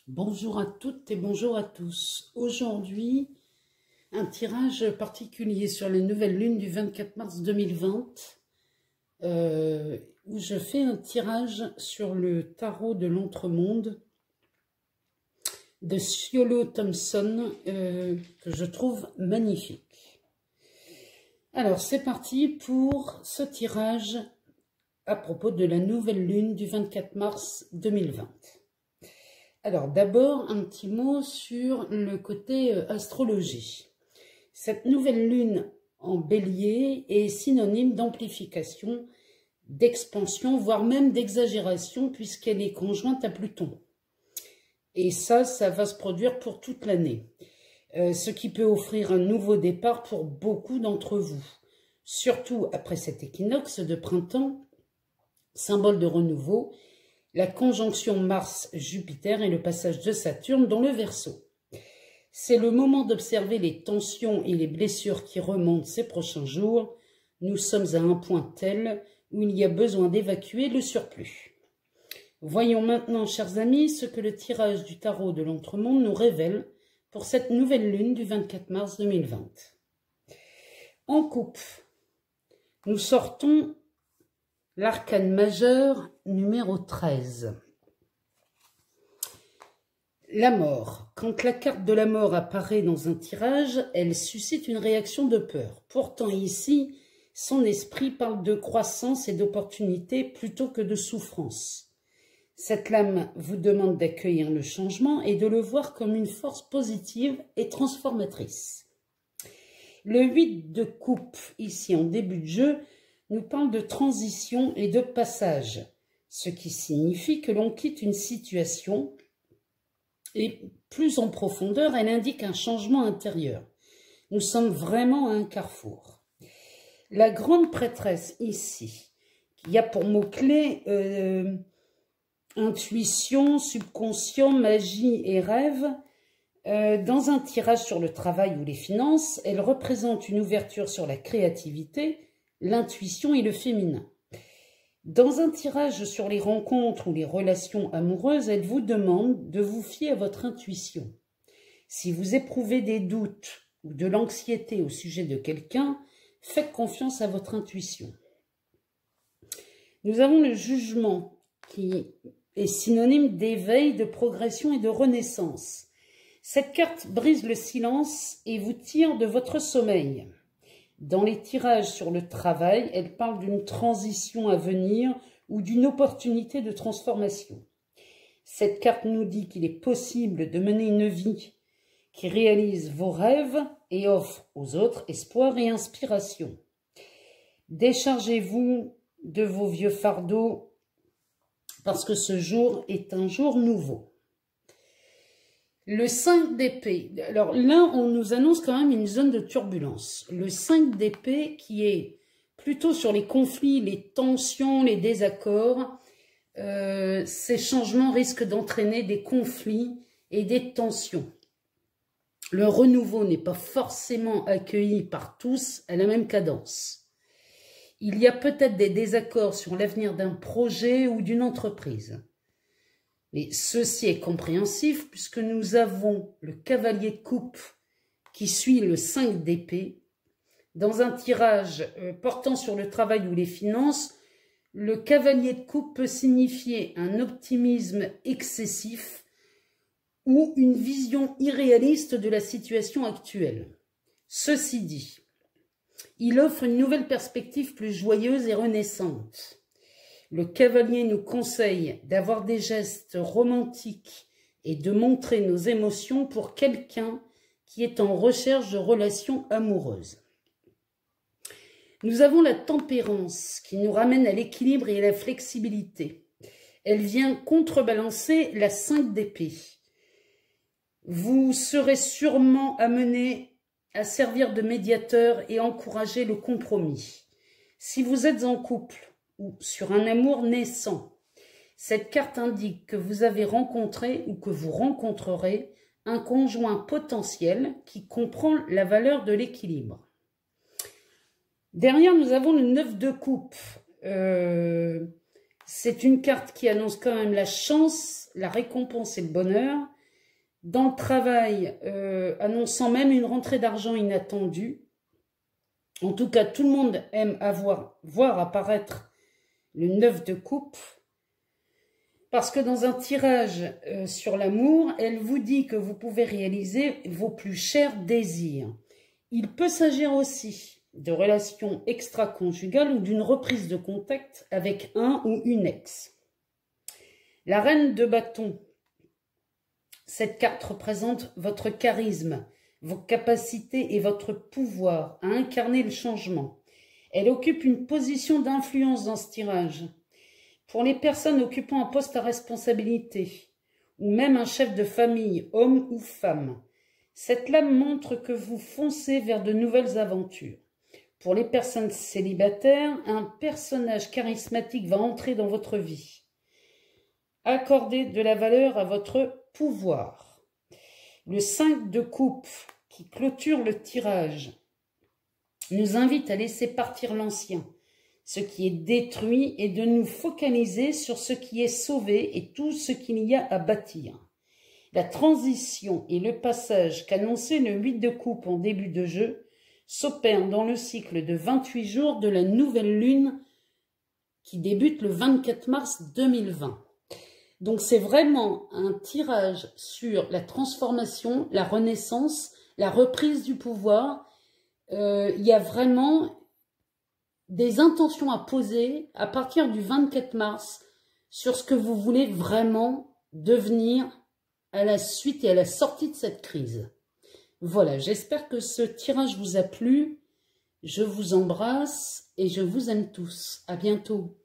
Bonjour à toutes et bonjour à tous. Aujourd'hui, un tirage particulier sur les nouvelles lunes du 24 mars 2020, où je fais un tirage sur le tarot de l'entremonde de Ciolo Thompson, que je trouve magnifique. Alors, c'est parti pour ce tirage à propos de la nouvelle lune du 24 mars 2020. Alors, d'abord, un petit mot sur le côté astrologie. Cette nouvelle lune en bélier est synonyme d'amplification, d'expansion, voire même d'exagération, puisqu'elle est conjointe à Pluton. Et ça va se produire pour toute l'année. Ce qui peut offrir un nouveau départ pour beaucoup d'entre vous. Surtout après cet équinoxe de printemps, symbole de renouveau, la conjonction Mars-Jupiter et le passage de Saturne dans le Verseau. C'est le moment d'observer les tensions et les blessures qui remontent ces prochains jours. Nous sommes à un point tel où il y a besoin d'évacuer le surplus. Voyons maintenant, chers amis, ce que le tirage du tarot de l'entremonde nous révèle pour cette nouvelle lune du 24 mars 2020. En coupe, nous sortons l'arcane majeur numéro 13. La mort. Quand la carte de la mort apparaît dans un tirage, elle suscite une réaction de peur. Pourtant ici, son esprit parle de croissance et d'opportunité plutôt que de souffrance. Cette lame vous demande d'accueillir le changement et de le voir comme une force positive et transformatrice. Le 8 de coupe, ici en début de jeu, nous parle de transition et de passage, ce qui signifie que l'on quitte une situation et plus en profondeur, elle indique un changement intérieur. Nous sommes vraiment à un carrefour. La grande prêtresse ici, qui a pour mots-clés intuition, subconscient, magie et rêve, dans un tirage sur le travail ou les finances, elle représente une ouverture sur la créativité, l'intuition et le féminin. Dans un tirage sur les rencontres ou les relations amoureuses, elle vous demande de vous fier à votre intuition. Si vous éprouvez des doutes ou de l'anxiété au sujet de quelqu'un, faites confiance à votre intuition. Nous avons le jugement qui est synonyme d'éveil, de progression et de renaissance. Cette carte brise le silence et vous tire de votre sommeil. Dans les tirages sur le travail, elle parle d'une transition à venir ou d'une opportunité de transformation. Cette carte nous dit qu'il est possible de mener une vie qui réalise vos rêves et offre aux autres espoir et inspiration. Déchargez-vous de vos vieux fardeaux parce que ce jour est un jour nouveau. Le 5 d'épée, alors là on nous annonce quand même une zone de turbulence. Le 5 d'épée qui est plutôt sur les conflits, les tensions, les désaccords. Ces changements risquent d'entraîner des conflits et des tensions. Le renouveau n'est pas forcément accueilli par tous à la même cadence. Il y a peut-être des désaccords sur l'avenir d'un projet ou d'une entreprise. Mais ceci est compréhensif puisque nous avons le cavalier de coupe qui suit le 5 d'épée. Dans un tirage portant sur le travail ou les finances, le cavalier de coupe peut signifier un optimisme excessif ou une vision irréaliste de la situation actuelle. Ceci dit, il offre une nouvelle perspective plus joyeuse et renaissante. Le cavalier nous conseille d'avoir des gestes romantiques et de montrer nos émotions pour quelqu'un qui est en recherche de relations amoureuses. Nous avons la tempérance qui nous ramène à l'équilibre et à la flexibilité. Elle vient contrebalancer la 5 d'épée. Vous serez sûrement amené à servir de médiateur et encourager le compromis. Si vous êtes en couple, ou sur un amour naissant. Cette carte indique que vous avez rencontré ou que vous rencontrerez un conjoint potentiel qui comprend la valeur de l'équilibre. Derrière, nous avons le 9 de coupe. C'est une carte qui annonce quand même la chance, la récompense et le bonheur. dans le travail, annonçant même une rentrée d'argent inattendue. En tout cas, tout le monde aime voir apparaître le 9 de coupe. Parce que dans un tirage sur l'amour, elle vous dit que vous pouvez réaliser vos plus chers désirs. Il peut s'agir aussi de relations extra-conjugales ou d'une reprise de contact avec un ou une ex. La reine de bâton, cette carte représente votre charisme, vos capacités et votre pouvoir à incarner le changement. Elle occupe une position d'influence dans ce tirage. Pour les personnes occupant un poste à responsabilité, ou même un chef de famille, homme ou femme, cette lame montre que vous foncez vers de nouvelles aventures. Pour les personnes célibataires, un personnage charismatique va entrer dans votre vie. Accordez de la valeur à votre pouvoir. Le 5 de coupe qui clôture le tirage nous invite à laisser partir l'ancien, ce qui est détruit, et de nous focaliser sur ce qui est sauvé et tout ce qu'il y a à bâtir. La transition et le passage qu'annonçait le 8 de coupe en début de jeu s'opère dans le cycle de 28 jours de la nouvelle lune qui débute le 24 mars 2020. Donc c'est vraiment un tirage sur la transformation, la renaissance, la reprise du pouvoir. Il y a vraiment des intentions à poser à partir du 24 mars sur ce que vous voulez vraiment devenir à la suite et à la sortie de cette crise. Voilà, j'espère que ce tirage vous a plu. Je vous embrasse et je vous aime tous. À bientôt.